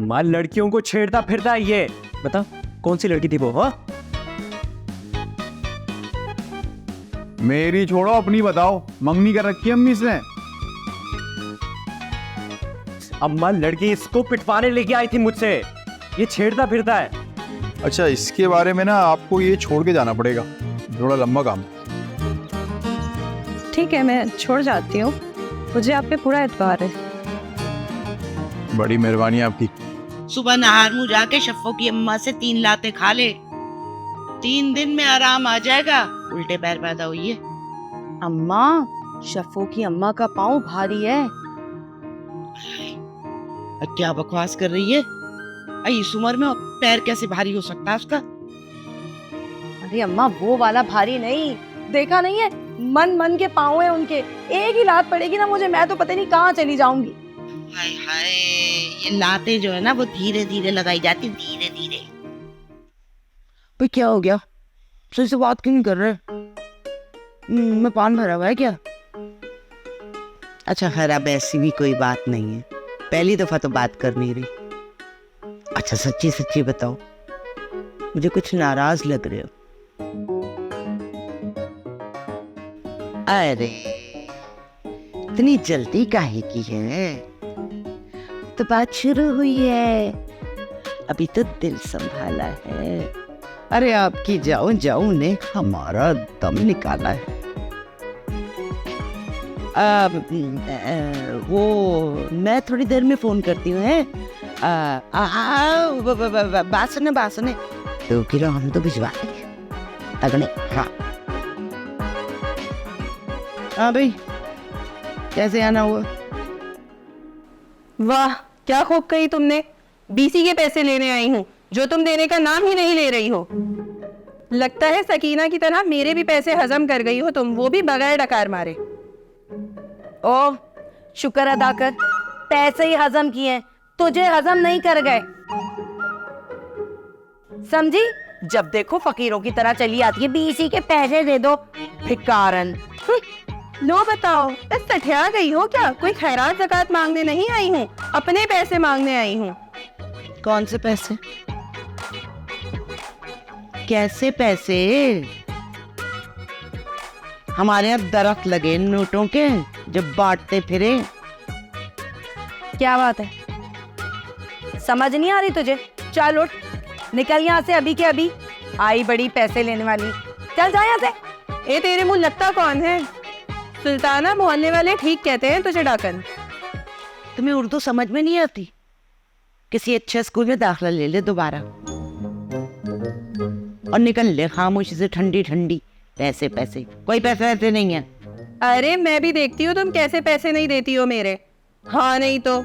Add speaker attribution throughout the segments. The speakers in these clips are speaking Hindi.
Speaker 1: अम्मा लड़कियों को छेड़ता फिरता है ये। बता कौन सी लड़की थी वो? हाँ
Speaker 2: मेरी छोड़ो, अपनी बताओ। मंगनी कर रखी है अम्मी से।
Speaker 1: अम्मा लड़की इसको पिटवाने लेके आई थी मुझसे, ये छेड़ता फिरता है।
Speaker 2: अच्छा, इसके बारे में ना आपको ये छोड़ के जाना पड़ेगा, थोड़ा लंबा काम।
Speaker 3: ठीक है, मैं छोड़ जाती हूँ, मुझे आप पे पूरा एतबार है।
Speaker 2: बड़ी मेहरबानी आपकी।
Speaker 4: सुबह नहार मुँह जाके शफ़ो की अम्मा से 3 लाते खा ले, 3 दिन में आराम आ जाएगा। उल्टे पैर पैदा हुई है।
Speaker 5: अम्मा, शफ़ो की अम्मा का पाँव भारी है।
Speaker 4: क्या बकवास कर रही है? इस उम्र में पैर कैसे भारी हो सकता है उसका?
Speaker 5: अरे अम्मा, वो वाला भारी नहीं, देखा नहीं है, मन मन के पाँव है उनके। एक ही लात पड़ेगी ना मुझे, मैं तो पता नहीं कहाँ चली जाऊंगी।
Speaker 4: हाय हाय, ये लाते जो है ना वो धीरे धीरे लगाई जाती, धीरे धीरे। भाई क्या हो गया? सही से बात क्यों नहीं कर रहे? मैं पान भरा हुआ है क्या? अच्छा खैर, अब ऐसी भी कोई बात नहीं है, पहली दफा तो बात कर नहीं रही। अच्छा सच्ची सच्ची बताओ, मुझे कुछ नाराज लग रहे हो। अरे इतनी जल्दी काहे की है? तो बात शुरू हुई है, अभी तो दिल संभाला है। अरे आपकी जाओ जाओ ने हमारा दम निकाला है। वो मैं थोड़ी देर में फोन करती हूँ। है बात सुने 2 किलो हम तो भिजवा देंगे तगड़े। हाँ भाई, कैसे आना हुआ?
Speaker 3: वाह, क्या खूब कही तुमने। बीसी के पैसे लेने आई हूँ, जो तुम देने का नाम ही नहीं ले रही हो। लगता है सकीना की तरह मेरे भी पैसे हजम कर गई हो तुम, वो भी बगैर डकार मारे।
Speaker 5: ओ, शुक्र अदा कर, पैसे ही हजम किए, तुझे हजम नहीं कर गए। समझी? जब देखो फकीरों की तरह चली आती है, बीसी के पैसे दे दो, भिकारन।
Speaker 3: लो बताओ, इस सठिया गई हो क्या? कोई खैरात ज़कात मांगने नहीं आई हूँ, अपने पैसे मांगने आई हूँ।
Speaker 4: कौन से पैसे? कैसे पैसे? हमारे यहाँ दरख्त लगे नोटों के, जब बांटते फिरे।
Speaker 5: क्या बात है, समझ नहीं आ रही तुझे? चल उठ, निकल यहाँ से अभी के अभी। आई बड़ी पैसे लेने वाली, चल जा यहाँ से।
Speaker 3: ए तेरे मुंह लगता कौन है? सुल्ताना, मोहल्ले वाले ठीक कहते हैं तुझे डाकन।
Speaker 4: तुम्हें उर्दू समझ में नहीं आती? किसी अच्छे स्कूल में दाखिला ले ले दोबारा और निकल ले खामोशी से, ठंडी ठंडी। पैसे पैसे, कोई पैसे ऐसे नहीं है।
Speaker 3: अरे मैं भी देखती हूँ तुम कैसे पैसे नहीं देती हो मेरे। हाँ नहीं तो।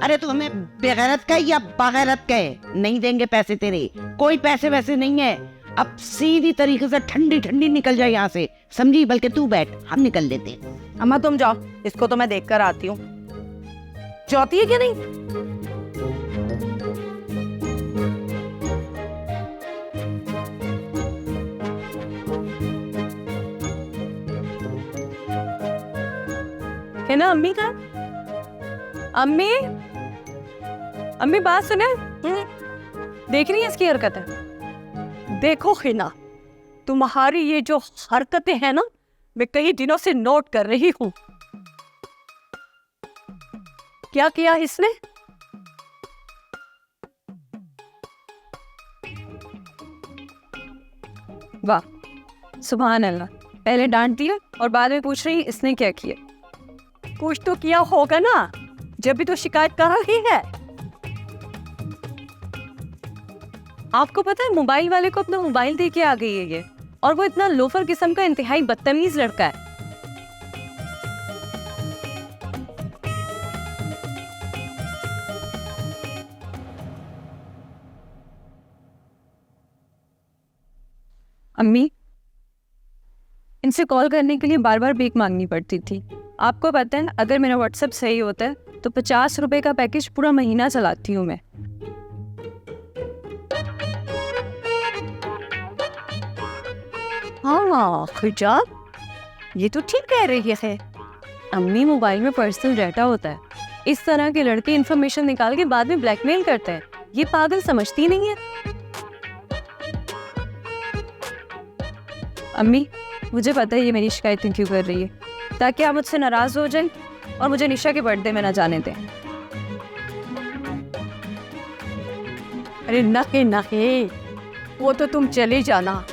Speaker 4: अरे तो हमें बेगैरत का या बगैरत का है? नहीं देंगे पैसे तेरे, कोई पैसे वैसे नहीं है। अब सीधी तरीके से ठंडी ठंडी निकल जाए यहाँ से, समझी? बल्कि तू बैठ, हम निकल लेते हैं।
Speaker 5: अम्मा तुम जाओ, इसको तो मैं देख कर आती हूँ। जाती है क्या नहीं?
Speaker 3: है ना अम्मी का? अम्मी, अम्मी बात सुने। देख रही है इसकी हरकत है? देखो हिना, तुम्हारी ये जो हरकतें हैं ना, मैं कई दिनों से नोट कर रही हूं। क्या किया इसने? वाह, सुभान अल्लाह। पहले डांट दिया और बाद में पूछ रही इसने क्या किया। कुछ तो किया होगा ना, जब भी तो शिकायत कर रही है। आपको पता है मोबाइल वाले को अपना मोबाइल दे के आ गई है ये, और वो इतना लोफर किस्म का इंतहाई बदतमीज लड़का है। अम्मी, इनसे कॉल करने के लिए बार बार भीख मांगनी पड़ती थी। आपको पता है अगर मेरा व्हाट्सएप सही होता है तो 50 रुपए का पैकेज पूरा महीना चलाती हूँ मैं। हाँ हिजाब, ये तो ठीक कह रही है। अम्मी, मोबाइल में पर्सनल डाटा होता है, इस तरह के लड़के इन्फॉर्मेशन निकाल के बाद में ब्लैकमेल करते हैं। ये पागल समझती नहीं है। अम्मी, मुझे पता है ये मेरी शिकायतें क्यों कर रही है, ताकि आप मुझसे नाराज हो जाएं और मुझे निशा के बर्थडे में ना जाने दें।
Speaker 5: अरे नहीं नहीं, वो तो तुम चले जाना,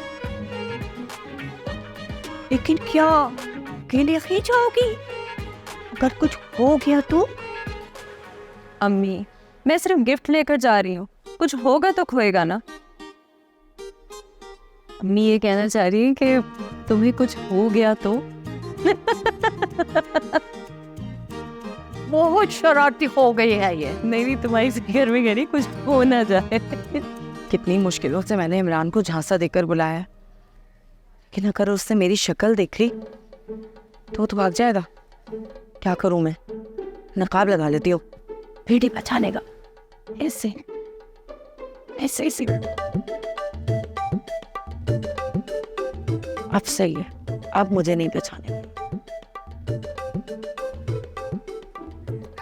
Speaker 5: लेकिन क्या अकेले ही जाओगी? अगर कुछ हो गया तो?
Speaker 3: अम्मी, मैं सिर्फ गिफ्ट लेकर जा रही हूँ, कुछ होगा तो खोएगा ना। अम्मी ये कहना चाह रही है कि तुम्हें कुछ हो गया तो?
Speaker 5: बहुत शरारती हो गई है ये।
Speaker 3: नहीं, तुम्हारी घर में कह रही कुछ हो ना जाए।
Speaker 5: कितनी मुश्किलों से मैंने इमरान को झांसा देकर बुलाया है, लेकिन अगर उससे मेरी शक्ल देख ली तो भाग जाएगा। क्या करूं मैं? नकाब लगा लेती हूँ, भेड़ी बचाने का। ऐसे ऐसे ऐसे अब सही है, अब मुझे नहीं बचाने।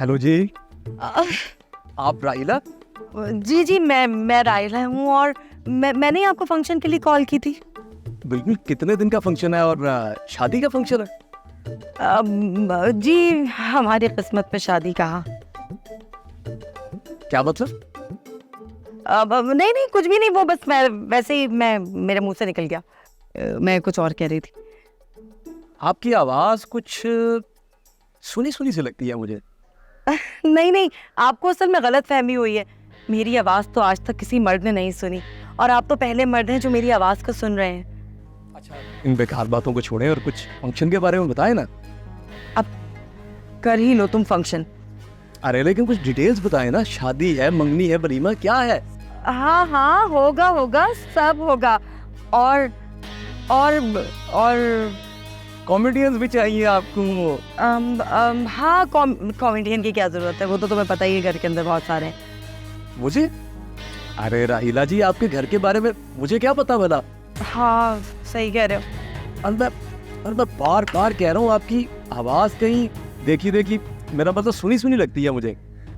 Speaker 1: हेलो जी, आप राइला?
Speaker 5: जी जी, मैं रायला हूँ, और मैंने आपको फंक्शन के लिए कॉल की थी।
Speaker 1: बिल्कुल। कितने दिन का फंक्शन है और शादी का फंक्शन है?
Speaker 5: जी, हमारी किस्मत में शादी कहाँ।
Speaker 1: क्या मतलब?
Speaker 5: नहीं नहीं, कुछ भी नहीं, वो बस मैं वैसे ही मेरे मुंह से निकल गया। मैं कुछ और कह रही थी।
Speaker 1: आपकी आवाज कुछ सुनी सुनी सी लगती है मुझे।
Speaker 5: नहीं नहीं, आपको असल में गलत फहमी हुई है। मेरी आवाज़ तो आज तक किसी मर्द ने नहीं सुनी, और आप तो पहले मर्द हैं जो मेरी आवाज़ को सुन रहे हैं।
Speaker 1: अच्छा, इन बेकार बातों को छोड़ें और कुछ फंक्शन के बारे में बताएं ना।
Speaker 5: अब कर ही लो तुम फंक्शन।
Speaker 1: अरे लेकिन कुछ डिटेल्स बताएं ना। शादी है, मंगनी है, वलीमा क्या है?
Speaker 5: हाँ हाँ, होगा होगा, सब होगा। और
Speaker 1: कॉमेडियंस भी चाहिए आपको?
Speaker 5: हाँ, कॉमेडियन की क्या जरूरत है, वो तो तुम्हें पता ही है, घर के अंदर बहुत सारे हैं।
Speaker 1: मुझे? अरे राहिला जी, आपके घर के बारे में मुझे क्या पता भला?
Speaker 5: हाँ, सही कह रहे हो।
Speaker 1: और मैं बार बार कह रहा हूँ, आपकी आवाज कहीं देखी मेरा मतलब सुनी सुनी लगती है मुझे।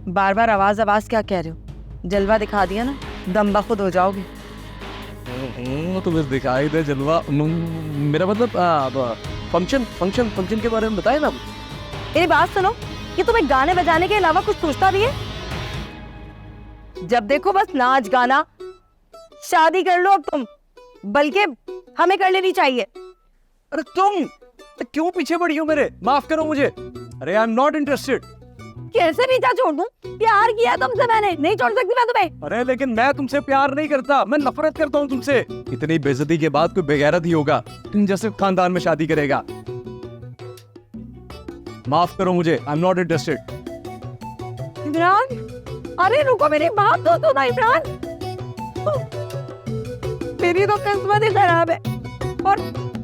Speaker 5: बार बार आवाज क्या कह रहे हो? जलवा दिखा दिया ना, दम बखुद हो जाओगे।
Speaker 1: तो बस दिखाई दे जलवा। मेरा मतलब फंक्शन के बारे में बताए ना।
Speaker 5: मेरी बात सुनो, ये तुम्हें गाने बजाने के अलावा कुछ सोचता भी है? जब देखो बस नाच गाना। शादी कर लो अब तुम, बल्कि हमें कर लेनी चाहिए।
Speaker 1: अरे तुम क्यों पीछे पड़ी हो मेरे? माफ करो मुझे। अरे आई एम नॉट इंटरेस्टेड।
Speaker 5: कैसे पीछा छोड़ दूं? प्यार किया तुमसे मैंने, नहीं छोड़ सकती मैं तुम्हें।
Speaker 1: अरे लेकिन मैं तुमसे प्यार नहीं करता, मैं नफरत करता हूँ तुमसे। इतनी बेइज्जती के बाद कोई बेगैरत ही होगा तुम जैसे खानदान में शादी करेगा। माफ करो मुझे, I am not interested.
Speaker 5: Imran, अरे रुको, मेरी बात तो ना इमरान। मेरी तो किस्मत ही खराब है, और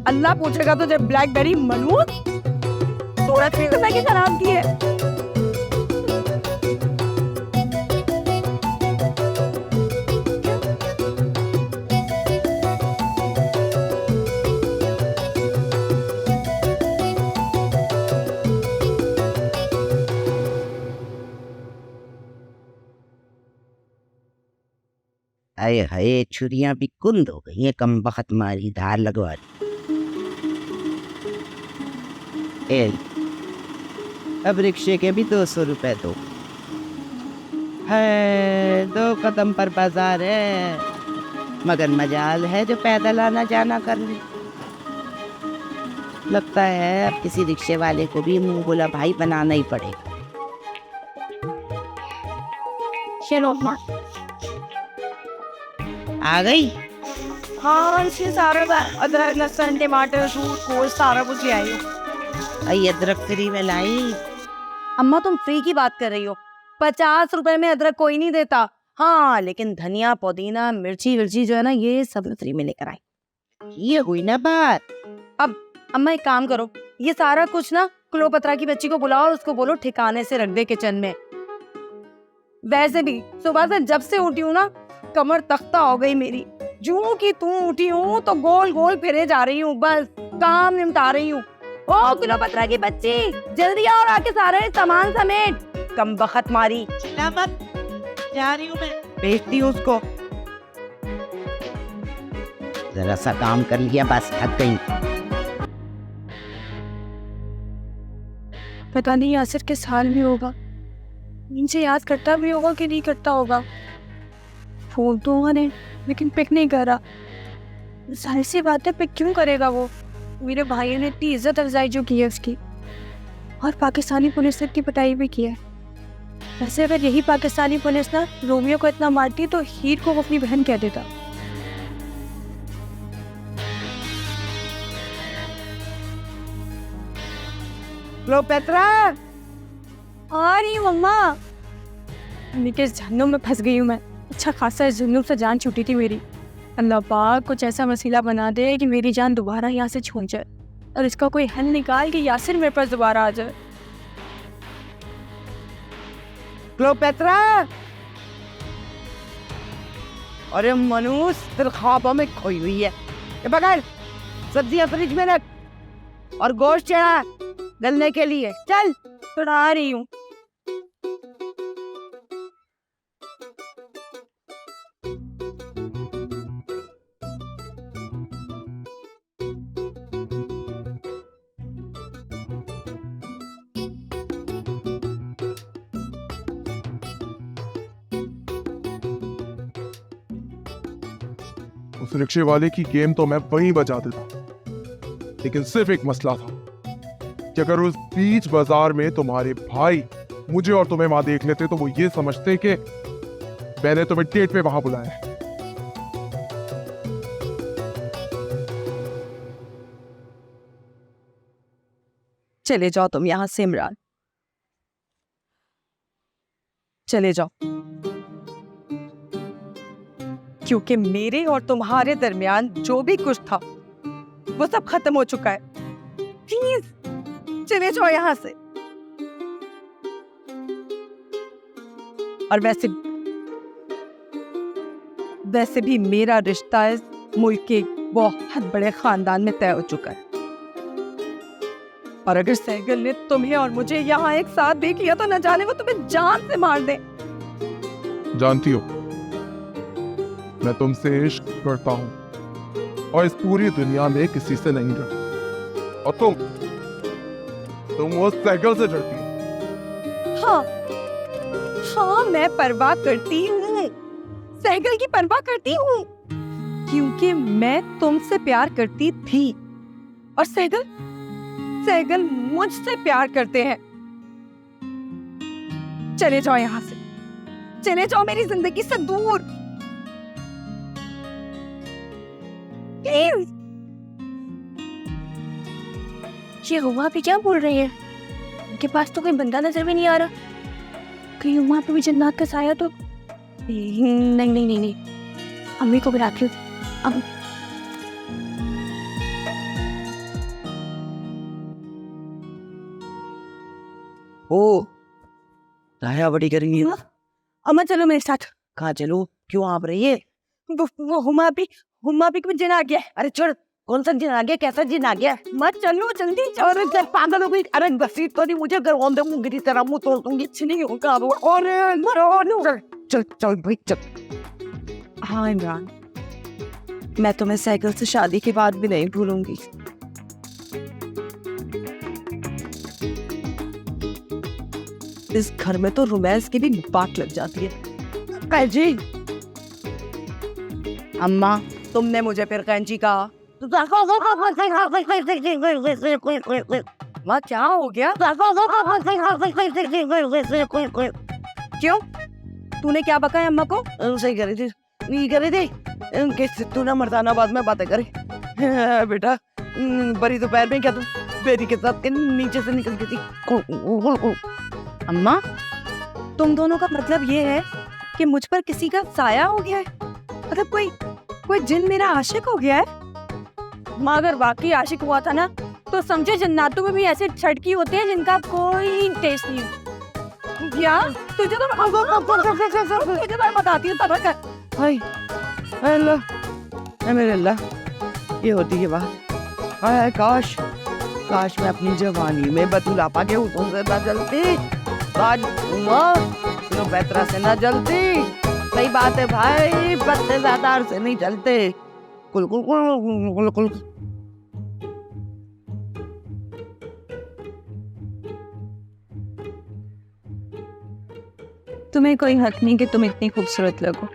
Speaker 5: अल्लाह पूछेगा तुझे ब्लैकबेरी मलून सूरत की जिंदगी खराब की है।
Speaker 4: हाय हाय, छुरियां भी कुंद हो गई हैं, कम बखत मारी धार लगवा दी। अब रिक्शे के भी 200 रुपए दो। है 2 कदम पर बाजार है, मगर मजाल है जो पैदल आना जाना कर ले। लगता है अब किसी रिक्शे वाले को भी मुंह बोला भाई बनाना ही पड़ेगा।
Speaker 5: चलो
Speaker 4: आ गई?
Speaker 5: हाँ, इसके सारे अदरक लहसुन टमाटर सूट कोल सारा कुछ ले आई हूँ।
Speaker 4: आई अदरक फ्री में लाई।
Speaker 5: अम्मा, तुम फ्री की बात कर रही हो? 50 रुपए में अदरक कोई नहीं देता। हाँ, लेकिन धनिया पुदीना मिर्ची विर्ची जो है ना, ये सब फ्री में लेकर आई।
Speaker 4: ये हुई ना बात।
Speaker 5: अब अम्मा एक काम करो, ये सारा कुछ ना क्लोपत्रा की बच्ची को बुलाओ और उसको बोलो ठिकाने से रख दे किचन में। वैसे भी सुबह से जब से उठी हूँ ना, कमर तख्ता हो गई मेरी। जूं की तू उठी हूँ तो गोल गोल फिरे जा रही हूँ, बस काम निपटा रही हूँ। ओ क्लोपत्रा की बच्ची, जल्दी आओ और आके सारे सामान समेट।
Speaker 4: कम बखत मारी। चिल्ला मत, जा रही हूँ मैं, बेचती हूँ उसको। जरा सा काम कर लिया, बस थक गई।
Speaker 3: पता नहीं यासिर किस हाल में होगा, इनसे याद करता भी होगा कि नहीं करता होगा। फोन तो हुआ नहीं लेकिन पिक नहीं कर रहा। जाहिर सी बात है पिक क्यों करेगा वो। मेरे भाई ने इतनी इज्जत अफजाई जो की है उसकी, और पाकिस्तानी पुलिस ने इतनी पिटाई भी की है। वैसे अगर यही पाकिस्तानी पुलिस ना रोमियो को इतना मारती तो हीर को वो अपनी बहन कह देता।
Speaker 4: क्लोपेत्रा,
Speaker 3: आ रही हूँ अम्मा। मम्मी के जहन्नुम में फंस गई हूँ मैं। अच्छा खासा इस जुल्म से जान छूटी थी मेरी। अल्लाह पाक कुछ ऐसा वसीला बना दे कि मेरी जान दोबारा यहाँ से छूट जाए, और इसका कोई हल निकाल के यासिर मेरे पास दोबारा आ जाए।
Speaker 4: क्लोपेत्रा, अरे मनूस दिल ख्वाबों में खोई हुई है। ये पकड़, सब्जियां फ्रिज में रख और गोश्त चढ़ा गलने के लिए। चल,
Speaker 3: आ रही हूँ।
Speaker 6: उस रिक्शे वाले की गेम तो मैं वहीं बजा देता, लेकिन सिर्फ एक मसला था कि अगर उस बीच बाजार में तुम्हारे भाई मुझे और तुम्हें वहां देख लेते तो वो ये समझते कि मैंने तुम्हें डेट पे वहां बुलाया है।
Speaker 5: चले जाओ तुम यहाँ से इमरान, चले जाओ, क्योंकि मेरे और तुम्हारे दरमियान जो भी कुछ था वो सब खत्म हो चुका है। प्लीज चले जाओ यहाँ से। और वैसे भी मेरा रिश्ता इस मुल्क के बहुत बड़े खानदान में तय हो चुका है, और अगर सहगल ने तुम्हें और मुझे यहाँ एक साथ देख लिया तो न जाने वो तुम्हें जान से मार दे।
Speaker 6: जानती हो, मैं तुमसे इश्क करता हूं और इस पूरी दुनिया में किसी से नहीं डरता, और तुम वो साइकिल से डरती हो।
Speaker 5: हाँ हाँ, मैं परवाह करती हूँ, सहगल की परवाह करती हूँ, क्योंकि मैं तुमसे प्यार करती थी और सहगल मुझसे प्यार करते हैं। चले जाओ यहाँ से, चले जाओ मेरी जिंदगी से दूर।
Speaker 3: ये हुआ भी क्या बोल रही है? उनके पास तो कोई बंदा नजर भी नहीं आ रहा। कहीं वहां पे भी जन्नत का साया तो नहीं। अम्मी को बुलाती हूँ।
Speaker 4: ओ लाया बड़ी करेंगी।
Speaker 3: अम्मा चलो मेरे साथ।
Speaker 4: कहाँ चलो? क्यों आप रही है?
Speaker 3: वो हुमा भी को जिन आ गया।
Speaker 4: अरे छोड़, कौन सा जिन आ गया? कैसा जिन आ गया?
Speaker 3: मत चलो जल्दी।
Speaker 4: अरे चल, पागल हो गई। अरे घसीट तो नहीं मुझे, अगर औंधे मुंह की तरह मुंह तोड़ दूंगी।
Speaker 3: कुछ नहीं होगा।
Speaker 4: अरे चल चल भाई चल।
Speaker 5: हाँ इमरान, मैं तुम्हें साइकिल से शादी के बाद भी नहीं भूलूंगी। इस घर में तो रोमांस की भी बात लग जाती है।
Speaker 4: कैंची,
Speaker 5: अम्मा तुमने मुझे फिर कैंची कहा। माँ क्या हो गया? क्यों, तूने क्या बका है अम्मा को?
Speaker 4: सही कर रही थी, नहीं कर रही थी कि तू ना मर्दानाबाद में बातें करे। बेटा बड़ी दोपहर में क्या तू बेरी के साथ नीचे से निकल गई थी?
Speaker 5: अम्मा तुम दोनों का मतलब ये है कि मुझ पर किसी का साया हो गया है? मतलब कोई जिन मेरा आशिक हो गया है?
Speaker 3: माँ अगर वाकई आशिक हुआ था ना तो समझे जन्नातों में भी ऐसे छटकी होते हैं जिनका कोई टेस्ट नहीं। या तुझे तो मैं बताती हूँ तब कर।
Speaker 4: हाय अल्लाह, मेरे अल्लाह, ये होती है बात। हाय काश मैं अपनी जवानी में बतूलापा के हुस्न से ना जलती। आज नो बेतरा से ना जलती। सही बात है भाई, पत्ते ज्यादा से नहीं जलते। कुल कुल कुल कुल कुल।
Speaker 3: तुम्हें कोई हक नहीं कि तुम इतनी खूबसूरत लगो।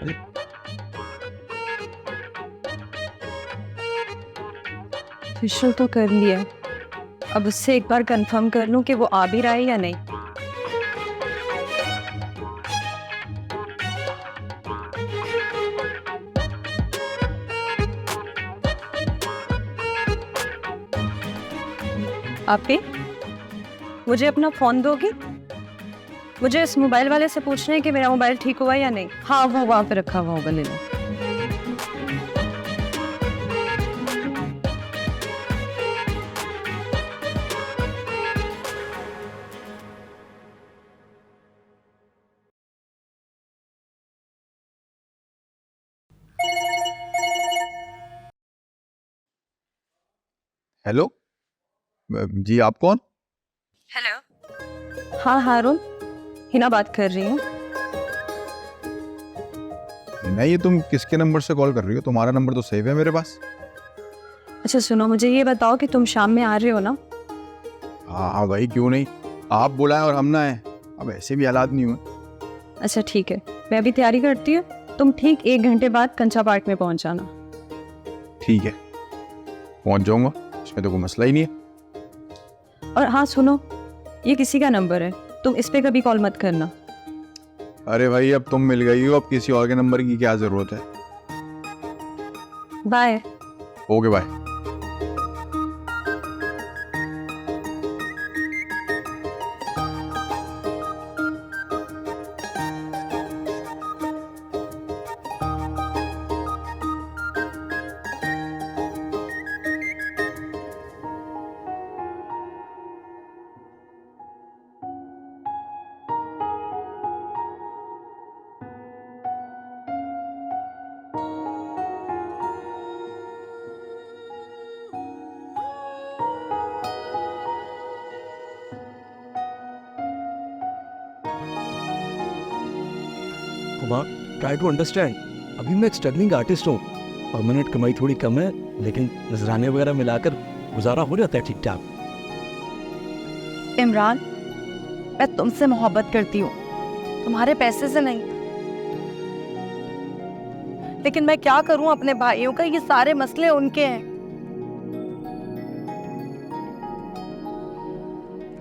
Speaker 3: फेशियल तो कर लिया, अब उससे एक बार कंफर्म कर लूं कि वो आ भी रहा है या नहीं। आप भी मुझे अपना फोन दोगी? मुझे इस मोबाइल वाले से पूछना है कि मेरा मोबाइल ठीक हुआ या नहीं। हाँ, वो वहां पे रखा हुआ होगा, ले लो।
Speaker 2: हेलो जी, आप कौन?
Speaker 3: हेलो। हाँ हारून, हिना बात कर रही हूँ।
Speaker 2: नहीं, ये तुम किसके नंबर से कॉल कर रही हो? तुम्हारा नंबर तो सेव है मेरे पास।
Speaker 3: अच्छा सुनो, मुझे ये बताओ कि तुम शाम में आ रहे हो ना?
Speaker 2: हाँ भाई, क्यों नहीं। आप बुलाएं और हम ना आए, अब ऐसे भी हालात नहीं हुए।
Speaker 3: अच्छा ठीक है, मैं अभी तैयारी करती हूँ। तुम ठीक 1 घंटे बाद कंचा पार्क में पहुंच जाना।
Speaker 2: ठीक है, पहुंच जाऊंगा, इसमें तो कोई मसला ही नहीं है।
Speaker 3: और हाँ सुनो, ये किसी का नंबर है, तुम इस पे कभी कॉल मत करना।
Speaker 2: अरे भाई, अब तुम मिल गई हो, अब किसी और के नंबर की क्या जरूरत है।
Speaker 3: Bye.
Speaker 2: Okay bye.
Speaker 1: Try to understand, अभी मैं एक स्ट्रगलिंग आर्टिस्ट हूँ। परमानेंट कमाई थोड़ी कम है, लेकिन नजराने वगैरह मिलाकर गुजारा हो जाता है ठीक ठाक।
Speaker 5: इमरान, मैं तुमसे मोहब्बत करती हूँ, तुम्हारे पैसे से नहीं। लेकिन मैं क्या करूं, अपने भाइयों का ये सारे मसले उनके हैं।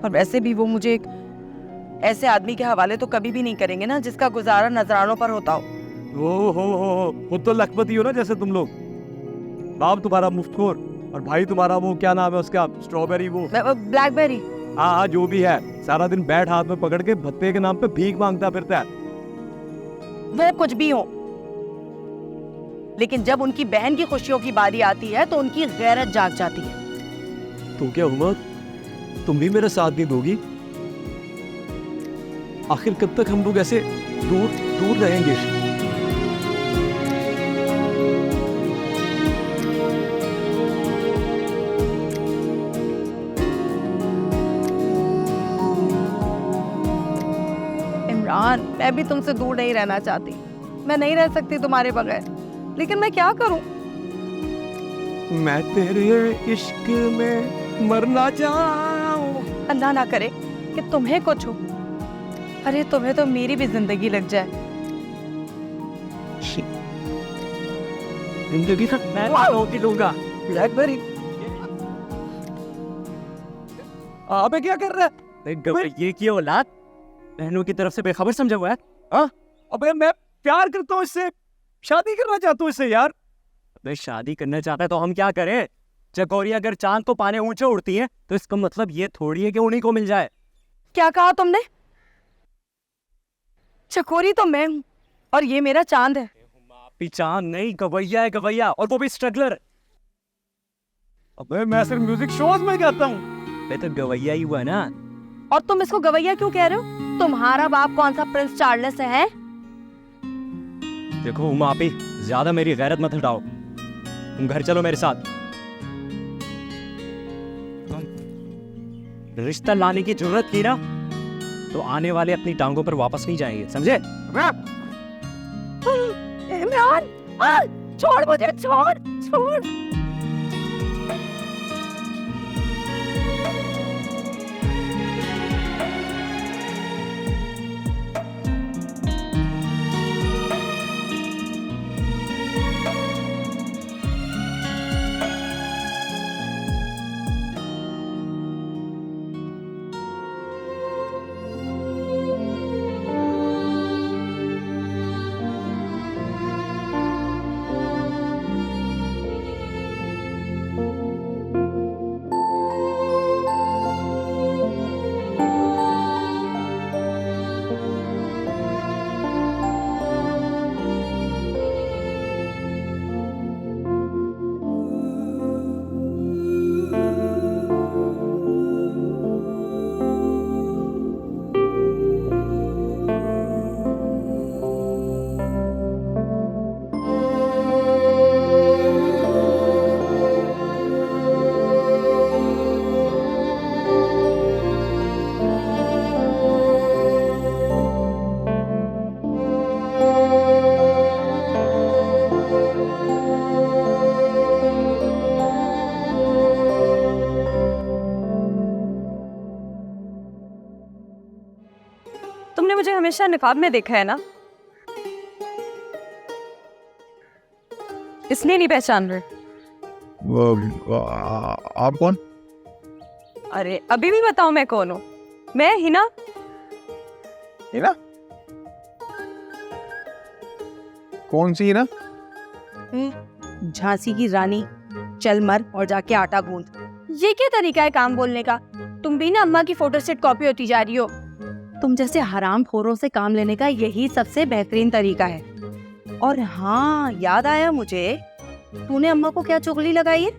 Speaker 5: और वैसे भी वो मुझे एक ऐसे आदमी के हवाले तो कभी भी नहीं करेंगे ना, जिसका गुजारा नजरानों पर होता हो।
Speaker 1: हो खुद तो लखपति हो ना जैसे तुम लोग। बाप तुम्हारा मुफ्तखोर और भाई तुम्हारा वो क्या नाम है उसका, स्ट्रॉबेरी, वो
Speaker 5: ब्लैकबेरी।
Speaker 1: हाँ, जो भी है, सारा दिन बैट हाथ में पकड़ के भत्ते के नाम पे भीख मांगता फिरता है।
Speaker 5: वो कुछ भी हो, लेकिन जब उनकी बहन की खुशियों की बारी आती है तो उनकी गैरत जाग जाती है।
Speaker 1: तो क्या हुआ, तुम भी मेरा साथ नहीं दोगी? आखिर कब तक हम लोग ऐसे दूर दूर रहेंगे?
Speaker 5: इमरान, मैं भी तुमसे दूर नहीं रहना चाहती, मैं नहीं रह सकती तुम्हारे बगैर, लेकिन मैं क्या करूं?
Speaker 1: मैं तेरे इश्क में मरना चाहूं।
Speaker 5: अल्लाह ना करे कि तुम्हें कुछ हो। अरे तुम्हें तो मेरी भी जिंदगी लग जाए।
Speaker 1: जिंदगी तक मैं रोटी लूंगा। ब्लैकबेरी, अबे क्या कर रहा है?
Speaker 7: ये की औलाद बहनों की तरफ से बेखबर समझा हुआ है।
Speaker 1: हाँ, अबे मैं प्यार करता हूँ इससे, शादी करना चाहता हूँ इससे यार।
Speaker 7: अबे शादी करना चाहता है तो हम क्या करें? चकोरी अगर चांद को पाने ऊंचे उड़ती है तो इसका मतलब ये थोड़ी है कि उन्हीं को मिल जाए।
Speaker 5: क्या कहा तुमने? चकोरी तो मैं हूँ और ये मेरा चांद है।
Speaker 7: चांद नहीं, गवैया है, गवैया, और वो भी स्ट्रगलर।
Speaker 1: अबे मैं सिर्फ म्यूजिक शोज में गाता हूँ।
Speaker 7: मैं तो गवैया ही हुआ ना।
Speaker 5: और तुम इसको गवैया क्यों कह रहे हो? तुम्हारा बाप कौन सा प्रिंस चार्ल्स है?
Speaker 7: देखो उमा आपी, ज्यादा मेरी गैरत मत हटाओ। तुम घर चलो मेरे साथ। रिश्ता लाने की जरूरत की ना तो आने वाले अपनी टांगों पर वापस नहीं जाएंगे, समझे?
Speaker 3: इमरान, छोड़ मुझे, छोड़ छोड़। तुमने मुझे हमेशा निकाब में देखा है ना, इसलिए नहीं पहचान रहे।
Speaker 2: आप कौन?
Speaker 3: अरे अभी भी बताओ मैं कौन हूँ? मैं हिना।
Speaker 2: हिना? कौन सी हिना?
Speaker 5: झांसी की रानी, चल मर और जाके आटा गूंद।
Speaker 3: ये क्या तरीका है काम बोलने का? तुम भी ना अम्मा की फोटो सेट कॉपी होती जा रही हो।
Speaker 5: तुम जैसे हराम खोरों से काम लेने का यही सबसे बेहतरीन तरीका है। और हाँ, याद आया मुझे, तूने अम्मा को क्या चुगली लगाई है?